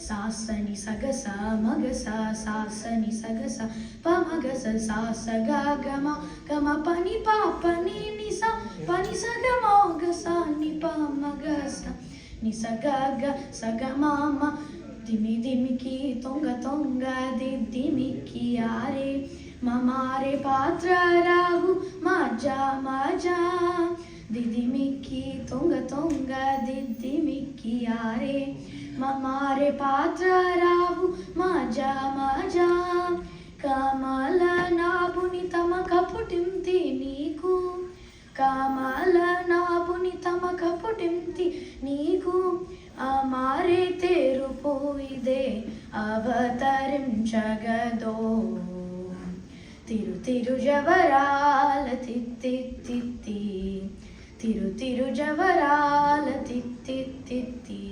సాసని సగస మగస సాసని సగస పమగస సాస గమ గమ పని పాపని నిస పని సగ మగస ని పమగస నిస గగ సగ మామ దిమి దిమికి తొంగ తొంగ దిమికి ఆరే మమారే పాత్ర రావు మజా మజా దిదిమికి తొంగ తొంగ దిదిమికి ఆరే మమారే పాత్ర రావు మజా మజా కమల నాబుని తమ కపుటింతి నీకు కమల నాబుని తమ కపుటింతి నీకు అమారే తెరుపు ఇదే అవతరించగదో తిరు తిరు జవరాల తిత్తి తిత్తి తిరు తిరు జవరాల తిత్తి తిత్తి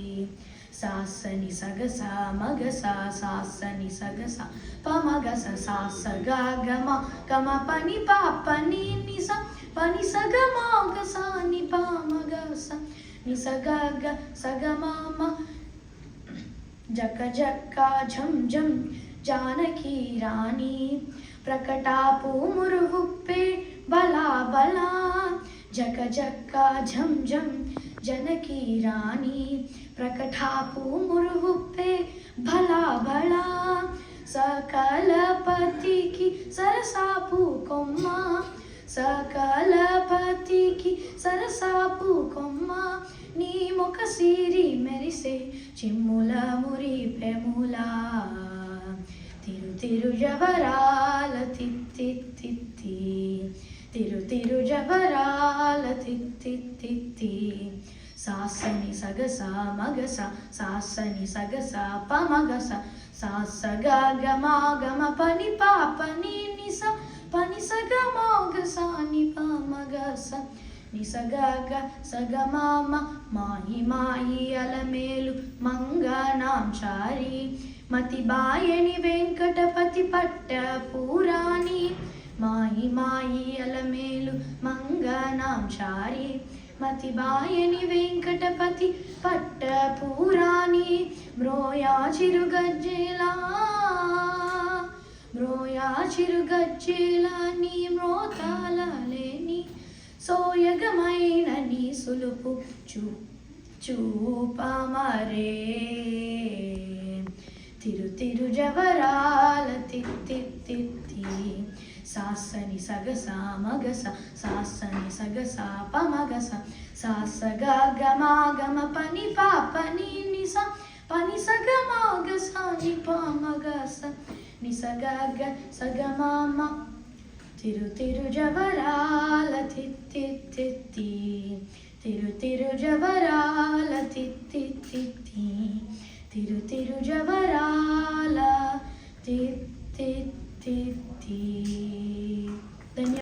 సాసని సగస మగస సాసని సగస పమగస సాస గమ గమ పని పాపని నిస పని సగ మగస ని పమగస నిస గగ సగ మామ జక జక్క ఝం ఝం జానకి రాణి ప్రకటాపు మురుహుప్పే బలా బలా జక జక్క ఝం ఝం జనకి రాణి ప్రకటాపు మురుహుప్పే భలా భలా సకలపతికి సరసాపు కొమ్మ సకలపతికి సరసాపు కొమ్మ నీ ముఖ సిరి మెరిసే చిమ్ముల మురి పెములా తిరు తిరు జవరాల తిత్తి తిత్తి తిరు తిరు జవరాల తిత్తి తిత్తి సాసని సగస మగస సాసని సగస పమగస సాస గమ గమ పని పాపని నిస పని సగ మగస ని పమగస నిస గగ సగ మామ మాయి మాయి అలమేలు మంగనాంచారి మతి బాయని వెంకటపతి పట్ట పురాణి మాయి మాయి అలమేలు మంగనాంచారి మతి బాయని వెంకటపతి పట్ట పురాణి మ్రోయా చిరుగజ్జేలా మ్రోయా చిరుగజ్జేలా నీ మ్రోతాల లేని సోయగమైన నీ సులుపు చూపమరే తిరు తిరు జవరాల తిత్తి తిత్తి సాసని సగస మగస సాసని సగస పమగస సాస గమ గమ పని పాపని నిస పని సగ మగస ని పమగస నిస గగ సగ మామ తిరు తిరు జవరాల తిత్తి తిత్తి తిరు తిరు జవరాల